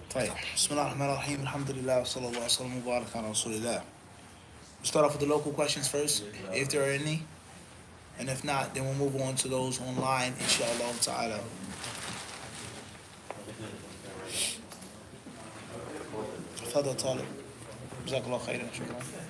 طيب بسم الله الرحمن الرحيم الحمد لله وصلى الله وسلم وبارك على رسول الله. We'll start off with the local questions first, if there are any. And if not, then we'll move on to those online, inshallah ta'ala. تفضل طالب. جزاك الله خيرا. شكرا. تفضل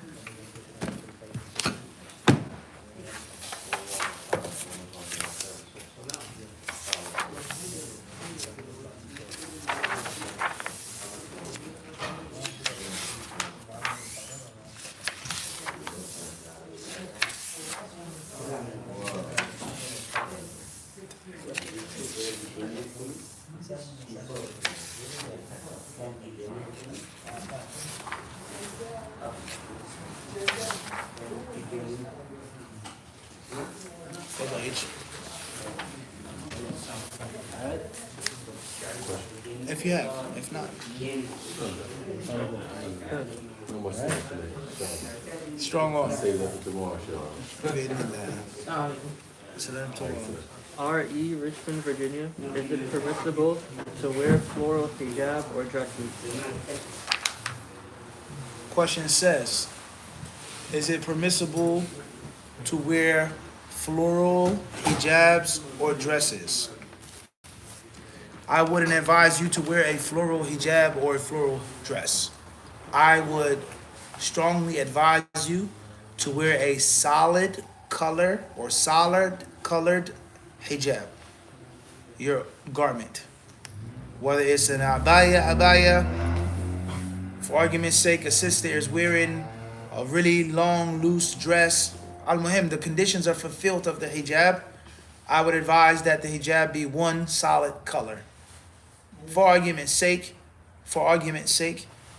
H. If you have, if not. Strong arm. Save that for tomorrow, R.E. Richmond, Virginia. Is it permissible to wear floral hijab or dresses? Question says, is it permissible to wear floral hijabs or dresses? I wouldn't advise you to wear a floral hijab or a floral dress. I would strongly advise you to wear a solid color or solid colored hijab, your garment. Whether it's an abaya, for argument's sake, a sister is wearing a really long, loose dress. Al-Muhim, the conditions are fulfilled of the hijab. I would advise that the hijab be one solid color. For argument's sake,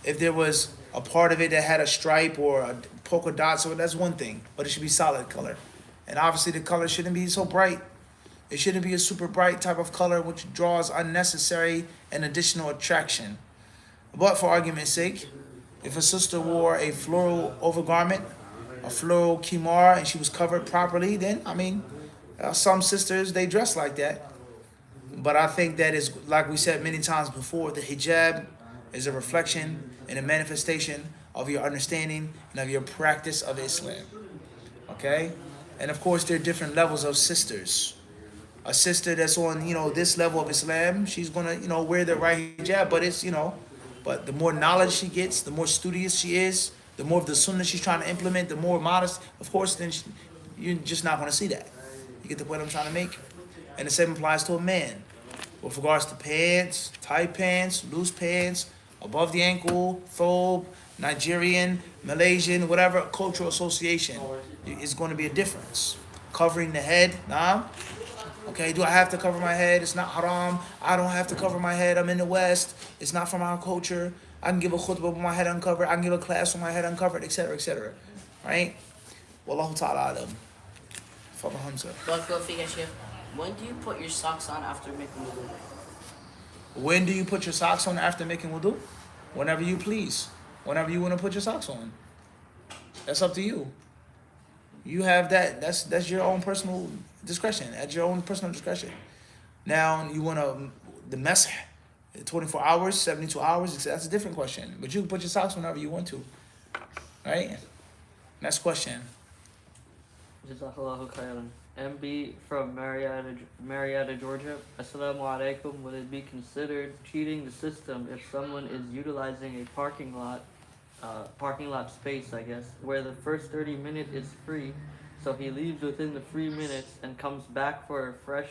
if there was a part of it that had a stripe or a polka dot, so that's one thing, but it should be solid color. And obviously the color shouldn't be so bright. It shouldn't be a super bright type of color which draws unnecessary and additional attraction. But for argument's sake, if a sister wore a floral overgarment, a floral kimar, and she was covered properly, then, some sisters, they dress like that. But I think that is, like we said many times before, the hijab is a reflection and a manifestation of your understanding and of your practice of Islam. Okay? And of course, there are different levels of sisters. A sister that's on, this level of Islam, she's gonna, wear the right hijab, but it's, but the more knowledge she gets, the more studious she is, the more of the sunnah she's trying to implement, the more modest, of course, then you're just not gonna see that. You get the point I'm trying to make? And the same applies to a man. With regards to pants, tight pants, loose pants, above the ankle, thobe, Nigerian, Malaysian, whatever cultural association, it's going to be a difference. Covering the head, nah. Okay, do I have to cover my head? It's not haram. I don't have to cover my head. I'm in the West. It's not from our culture. I can give a khutbah with my head uncovered. I can give a class with my head uncovered, etc., etc. Right? Wallahu ta'ala alam. Father Hamza. When do you put your socks on after making wudu? When do you put your socks on after making wudu? Whenever you please. Whenever you want to put your socks on. That's up to you. You have that. That's your own personal discretion. At your own personal discretion. Now, you want the masah, 24 hours, 72 hours, that's a different question. But you can put your socks whenever you want to. Right? Next question. Jazakallahu khairan. MB from Marietta, Georgia. Assalamu alaikum. Would it be considered cheating the system if someone is utilizing a parking lot space, I guess, where the first 30 minutes is free, so he leaves within the 3 minutes and comes back for a fresh,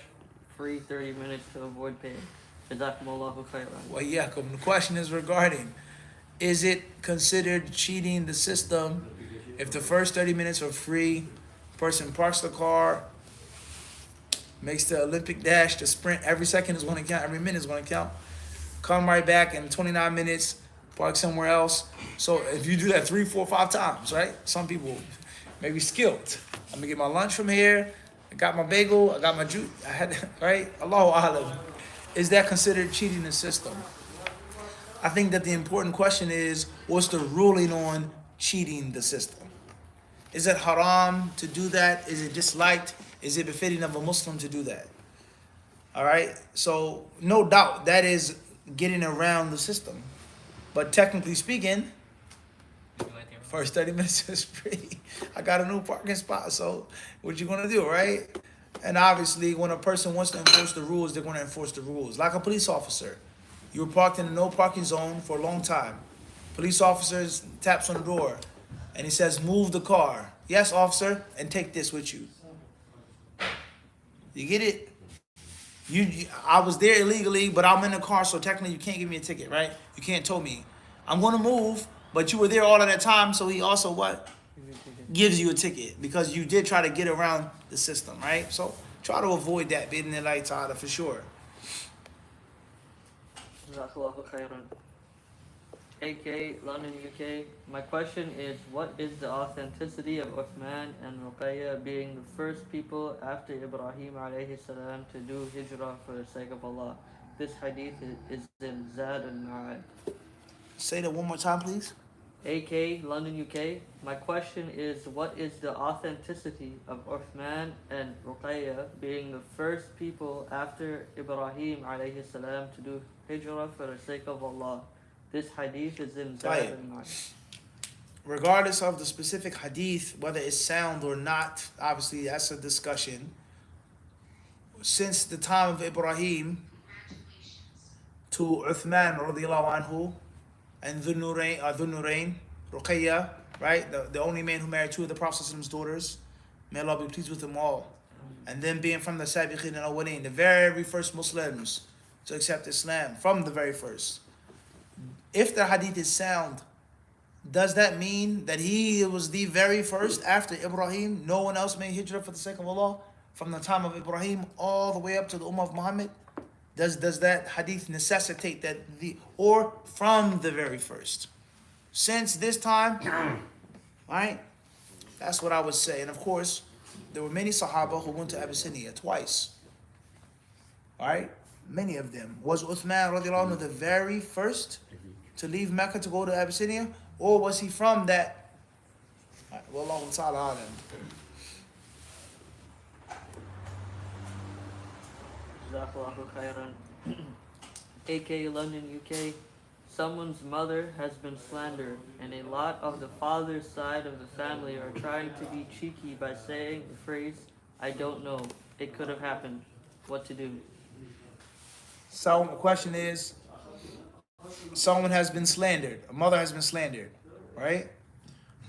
free 30 minutes to avoid paying? Jazakumullahu khairan. Well, yeah, the question is regarding, is it considered cheating the system if the first 30 minutes are free, person parks the car, makes the Olympic dash, the sprint, every second is going to count, every minute is going to count, come right back in 29 minutes, park somewhere else. So if you do that 3, 4, 5 times, right? Some people may be skilled. I'm going to get my lunch from here, I got my bagel, I got my juice, right? Allahu Alam. Is that considered cheating the system? I think that the important question is, what's the ruling on cheating the system? Is it haram to do that? Is it disliked? Is it befitting of a Muslim to do that? All right. So no doubt that is getting around the system. But technically speaking, first 30 minutes is free. I got a new parking spot, so what you gonna do, right? And obviously, when a person wants to enforce the rules, they're gonna enforce the rules. Like a police officer. You were parked in a no parking zone for a long time. Police officer taps on the door, and he says, move the car. Yes, officer, and take this with you. You get it? I was there illegally, but I'm in the car, so technically you can't give me a ticket, right? You can't tow me. I'm gonna move, but you were there all of that time, so he also what? Gives you a ticket because you did try to get around the system, right? So try to avoid that, being in the light side for sure. Jazakallahu khairan. AK, London, UK. My question is, what is the authenticity of Uthman and Ruqayya being the first people after Ibrahim alayhi salam to do hijrah for the sake of Allah? This hadith is in Zad al-Ma'ad. Say that one more time, please. AK, London, UK. My question is, what is the authenticity of Uthman and Ruqayya being the first people after Ibrahim alayhi salam to do hijrah for the sake of Allah? This hadith is in Zad al-Ma'ad. Regardless of the specific hadith, whether it's sound or not, obviously that's a discussion. Since the time of Ibrahim to Uthman radiallahu anhu and Dhun-Nurayn, Ruqayya, right? The only man who married two of the Prophet's daughters. May Allah be pleased with them all. And then being from the Sabiqin al-Awwalin, the very first Muslims to accept Islam, from the very first. If the hadith is sound, does that mean that he was the very first after Ibrahim? No one else made hijrah for the sake of Allah from the time of Ibrahim all the way up to the Ummah of Muhammad? Does that hadith necessitate that or from the very first? Since this time, right? That's what I would say. And of course, there were many Sahaba who went to Abyssinia twice. All right? Many of them. Was Uthman radiallahu anhu the very first to leave Mecca to go to Abyssinia? Or was he from that? Wallahu ta'ala alam. Jazakallahu khairan. AK, London, UK. Someone's mother has been slandered, and a lot of the father's side of the family are trying to be cheeky by saying the phrase, I don't know, it could have happened. What to do? So the question is, someone has been slandered. A mother has been slandered, right?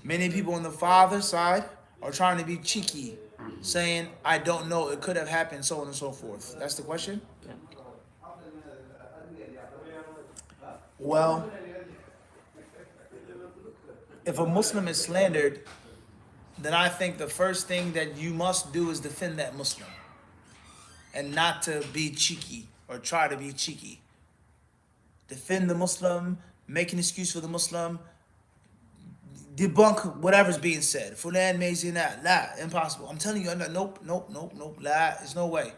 Many people on the father's side are trying to be cheeky, saying, I don't know, it could have happened, so on and so forth. That's the question? Yeah. Well, if a Muslim is slandered, then I think the first thing that you must do is defend that Muslim and not to be cheeky or try to be cheeky. Defend the Muslim, make an excuse for the Muslim, debunk whatever's being said. Fulan may say that, la, impossible. I'm telling you, I'm not, nope, la, there's no way.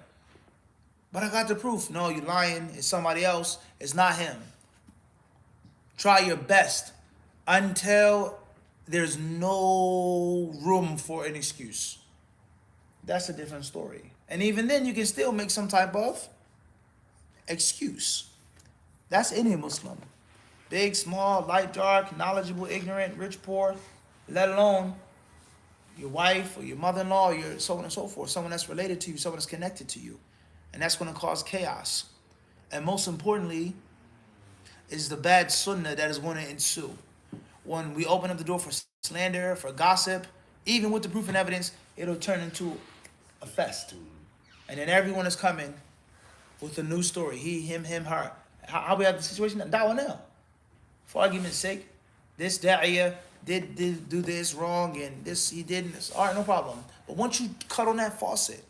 But I got the proof. No, you're lying. It's somebody else. It's not him. Try your best until there's no room for an excuse. That's a different story. And even then, you can still make some type of excuse. That's any Muslim. Big, small, light, dark, knowledgeable, ignorant, rich, poor, let alone your wife or your mother-in-law, or your so on and so forth, someone that's related to you, someone that's connected to you. And that's going to cause chaos. And most importantly, is the bad sunnah that is going to ensue. When we open up the door for slander, for gossip, even with the proof and evidence, it'll turn into a fest. And then everyone is coming with a new story. He, him, her. How we have the situation? Da'wah now. For argument's sake, this da'iyah did do this wrong and this he didn't. All right, no problem. But once you cut on that faucet,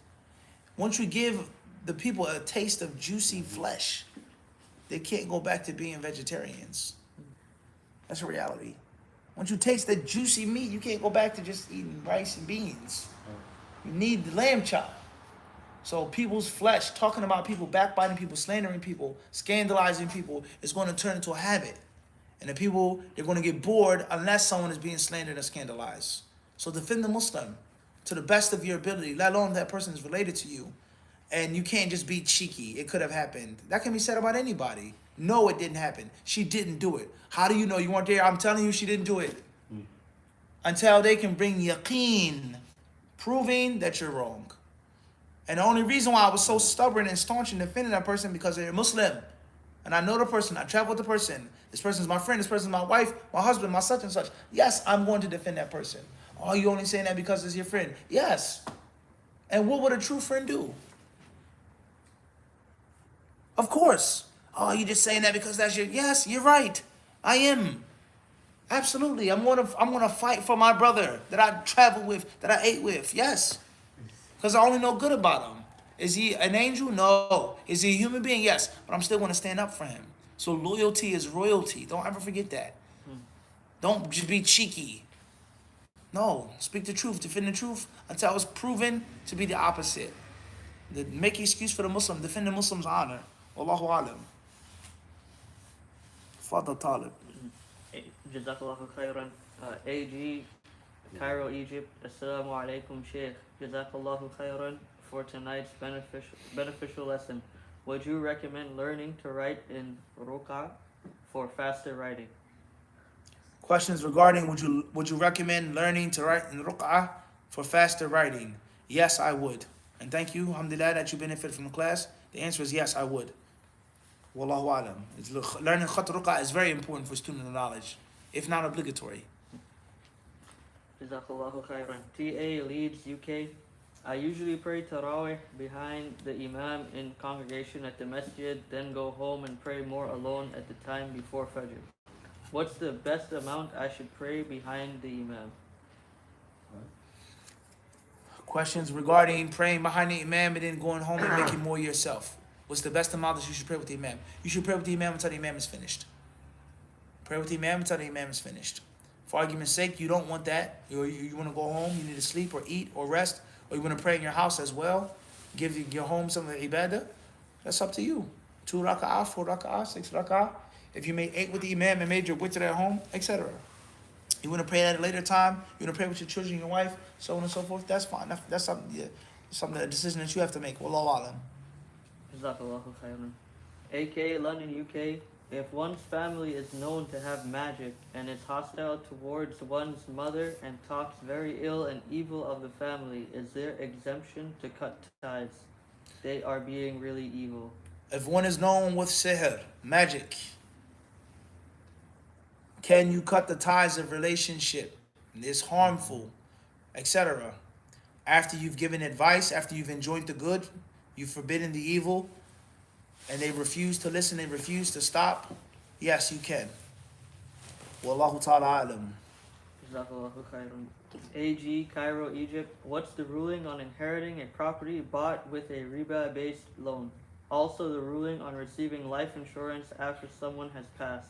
once you give the people a taste of juicy flesh, they can't go back to being vegetarians. That's a reality. Once you taste the juicy meat, you can't go back to just eating rice and beans. You need the lamb chop. So people's flesh, talking about people, backbiting people, slandering people, scandalizing people, is going to turn into a habit. And the people, they're going to get bored unless someone is being slandered or scandalized. So defend the Muslim to the best of your ability, let alone that person is related to you. and you can't just be cheeky. It could have happened. That can be said about anybody. No, it didn't happen. She didn't do it. How do you know? You weren't there. I'm telling you, she didn't do it. Until they can bring yaqeen, proving that you're wrong. And the only reason why I was so stubborn and staunch in defending that person because they're Muslim. And I know the person, I travel with the person. This person's my friend, this person's my wife, my husband, my such and such. Yes, I'm going to defend that person. Oh, you only saying that because it's your friend? Yes. And what would a true friend do? Of course. Oh, you just saying that because that's your... Yes, you're right. I am. Absolutely. I'm gonna fight for my brother that I travel with, that I ate with. Yes. Because I only know good about him. Is he an angel? No. Is he a human being? Yes. But I'm still going to stand up for him. So loyalty is royalty. Don't ever forget that. Don't just be cheeky. No. Speak the truth. Defend the truth until it's proven to be the opposite. Make an excuse for the Muslim. Defend the Muslim's honor. Wallahu alam. Fadal Talib. Jazakallahu khairan. AG, Cairo, Egypt. Assalamu alaikum, Sheikh. Jazakallahu khairan for tonight's beneficial lesson. Would you recommend learning to write in ruqa for faster writing? Questions regarding would you recommend learning to write in ruq'ah for faster writing? Yes, I would. And thank you, alhamdulillah, that you benefit from the class. The answer is yes, I would. Wallahu alam. Learning khat ruq'ah is very important for student knowledge, if not obligatory. Jazakallahu khairan. TA, Leeds, UK. I usually pray Tarawih behind the Imam in congregation at the masjid, then go home and pray more alone at the time before Fajr. What's the best amount I should pray behind the Imam? Questions regarding praying behind the Imam and then going home and making more yourself. What's the best amount that you should pray with the Imam? You should pray with the Imam until the Imam is finished. Pray with the Imam until the Imam is finished. For argument's sake, you don't want that. You want to go home, you need to sleep or eat or rest, or you want to pray in your house as well, give your home some of the ibadah. That's up to you. 2 raka'ah, 4 raka'ah, 6 raka'ah. If you made 8 with the Imam and made your witr at home, etc. You want to pray at a later time, you want to pray with your children, your wife, so on and so forth, that's fine. That's something, a decision that you have to make. Wallahu alam. Jazakallahu khairan. AK, London, UK. If one's family is known to have magic and is hostile towards one's mother and talks very ill and evil of the family, is there exemption to cut ties? They are being really evil. If one is known with sihr, magic, can you cut the ties of relationship? It's harmful, etc. After you've given advice, after you've enjoined the good, you've forbidden the evil, and they refuse to listen, they refuse to stop, yes, you can. Wallahu ta'ala alam. Jazakallahu khairan. AG, Cairo, Egypt. What's the ruling on inheriting a property bought with a riba-based loan? Also the ruling on receiving life insurance after someone has passed.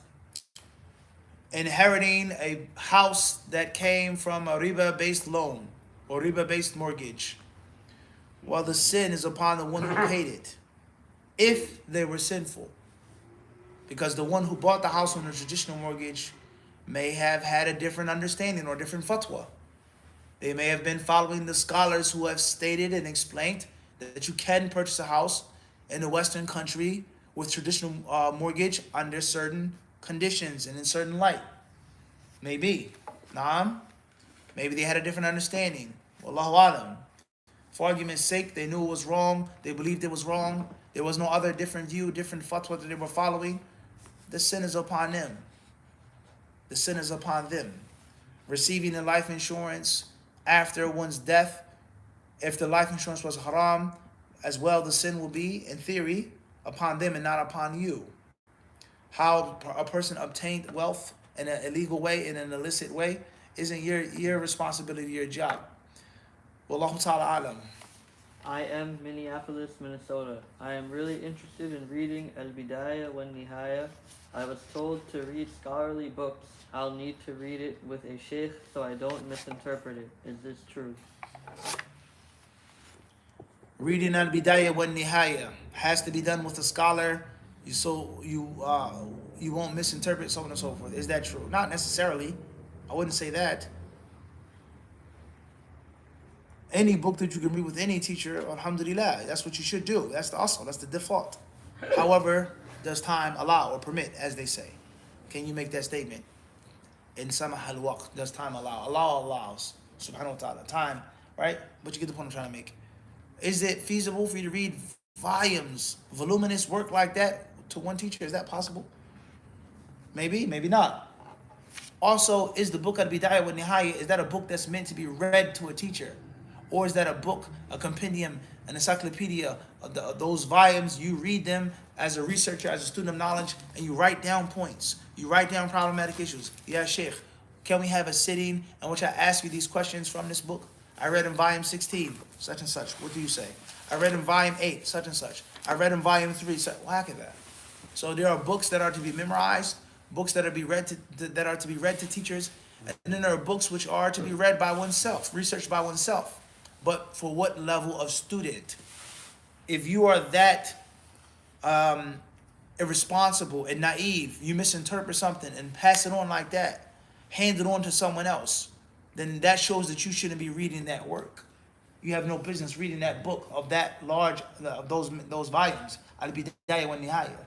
Inheriting a house that came from a riba-based loan or riba-based mortgage. Well, the sin is upon the one who paid it, if they were sinful. Because the one who bought the house on a traditional mortgage may have had a different understanding or different fatwa. They may have been following the scholars who have stated and explained that you can purchase a house in a Western country with traditional mortgage under certain conditions and in certain light. Maybe. Naam. Maybe they had a different understanding. Wallahu alam. For argument's sake, they knew it was wrong. They believed it was wrong. There was no other different view, different fatwa that they were following. The sin is upon them. The sin is upon them. Receiving the life insurance after one's death, if the life insurance was haram, as well, the sin will be, in theory, upon them and not upon you. How a person obtained wealth in an illegal way, in an illicit way, isn't your responsibility, your job. Wallahu ta'ala alam. I am Minneapolis, Minnesota. I am really interested in reading Al-Bidayah wa Nihaya. I was told to read scholarly books. I'll need to read it with a sheikh so I don't misinterpret it. Is this true? Reading Al-Bidayah wa Nihaya has to be done with a scholar, you won't misinterpret, so on and so forth. Is that true? Not necessarily. I wouldn't say that. Any book that you can read with any teacher, alhamdulillah, that's what you should do. That's the asl, that's the default. However, does time allow or permit, as they say? Can you make that statement? In samah al-waqt, does time allow? Allah allows, subhanahu wa ta'ala, time, right? But you get the point I'm trying to make. Is it feasible for you to read volumes, voluminous work like that to one teacher? Is that possible? Maybe, maybe not. Also, is the book Al-Bidayah wa Nihaya, is that a book that's meant to be read to a teacher? Or is that a book, a compendium, an encyclopedia, of those volumes, you read them as a researcher, as a student of knowledge, and you write down points. You write down problematic issues. Yeah, Sheikh, can we have a sitting in which I ask you these questions from this book? I read in volume 16, such and such. What do you say? I read in volume 8, such and such. I read in volume 3, such. Whack at that. So there are books that are to be memorized, books that are to be read to teachers, and then there are books which are to be read by oneself, researched by oneself. But for what level of student? If you are that irresponsible and naive, you misinterpret something and pass it on like that, hand it on to someone else, then that shows that you shouldn't be reading that work. You have no business reading that book of that large, of those volumes. Al-Bidayah wa Nihaya.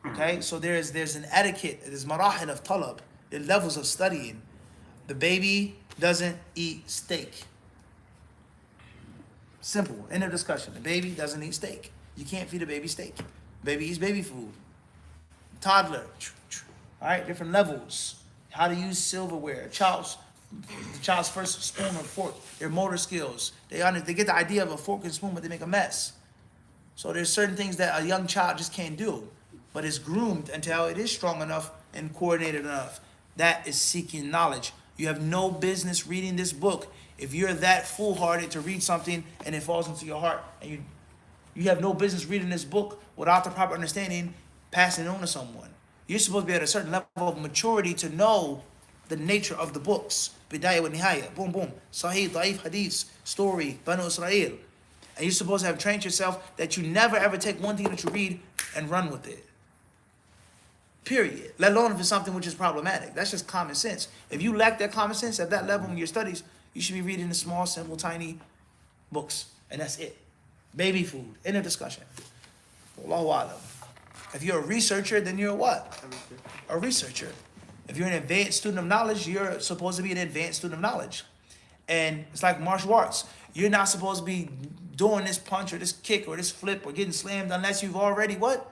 Okay, so there's an etiquette, there's marahil of talab, there's levels of studying. The baby doesn't eat steak. Simple, end of discussion. The baby doesn't eat steak. You can't feed a baby steak. Baby eats baby food. Toddler, all right, different levels. How to use silverware, the child's first spoon or fork, their motor skills. They get the idea of a fork and spoon, but they make a mess. So there's certain things that a young child just can't do, but it's groomed until it is strong enough and coordinated enough. That is seeking knowledge. You have no business reading this book if you're that foolhardy to read something and it falls into your heart, and you have no business reading this book without the proper understanding, passing it on to someone. You're supposed to be at a certain level of maturity to know the nature of the books. Bidayah wa Nihaya, boom, boom. Sahih, Da'if, Hadith, story, Banu Israel. And you're supposed to have trained yourself that you never ever take one thing that you read and run with it. Period. Let alone if it's something which is problematic. That's just common sense. If you lack that common sense at that level in your studies, you should be reading the small, simple, tiny books. And that's it. Baby food. End of discussion. Allahu Alam. If you're a researcher, then you're what? A researcher. If you're an advanced student of knowledge, you're supposed to be an advanced student of knowledge. And it's like martial arts. You're not supposed to be doing this punch or this kick or this flip or getting slammed unless you've already what?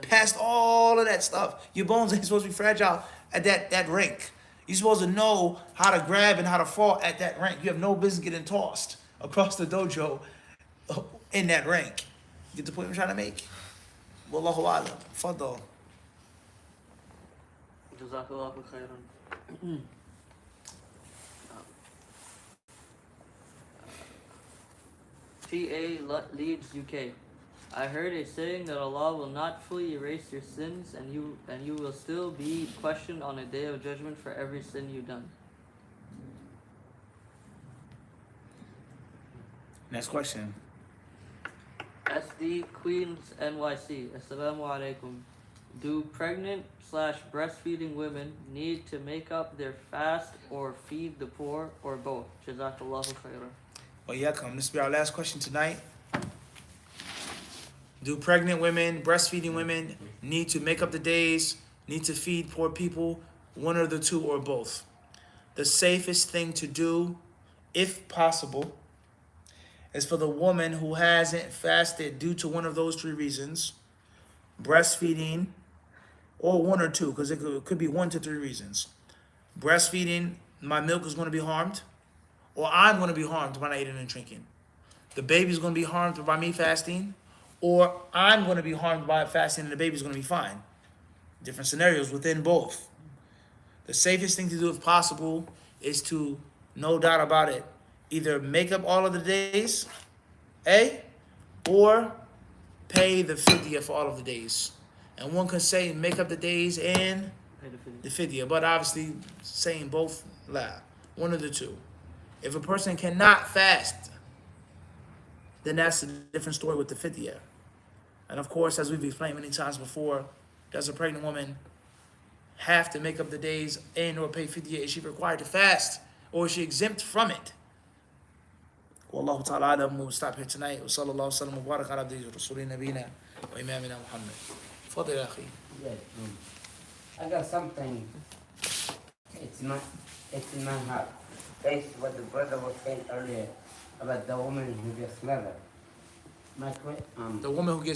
Passed all of that stuff. Your bones ain't supposed to be fragile at that rank. You're supposed to know how to grab and how to fall at that rank. You have no business getting tossed across the dojo in that rank. Get the point I'm trying to make? Wallahu alam. Fadal. Jazakallahu khairan. PA Leeds, UK. I heard a saying that Allah will not fully erase your sins, and you will still be questioned on a day of judgment for every sin you've done. Next question. SD Queens NYC. Assalamu alaikum. Do pregnant/breastfeeding women need to make up their fast or feed the poor, or both? Jazakallahu khairan. Well, yakum. This will be our last question tonight. Do pregnant women, breastfeeding women need to make up the days, need to feed poor people, one or the two or both? The safest thing to do, if possible, is for the woman who hasn't fasted due to one of those three reasons, breastfeeding, or one or two, because it could be 1 to 3 reasons. Breastfeeding, my milk is going to be harmed, or I'm going to be harmed by not eating and drinking. The baby's going to be harmed by me fasting, or I'm going to be harmed by fasting and the baby's going to be fine. Different scenarios within both. The safest thing to do if possible is to, no doubt about it, either make up all of the days, or pay the fidya for all of the days. And one can say make up the days and the fidya, but obviously saying both, one of the two. If a person cannot fast, then that's a different story with the fidya. And of course, as we've explained many times before, does a pregnant woman have to make up the days and or pay fidya? Is she required to fast, or is she exempt from it? والله تعالى أعلم. We'll stop here tonight. وصلى الله وسلم وبارك على عبده ورسوله نبينا وإمامنا محمد. تفضل يا أخي. Yes, I got something. It's in my heart. Based on what the brother was saying earlier about the woman who gets slander. The woman who gets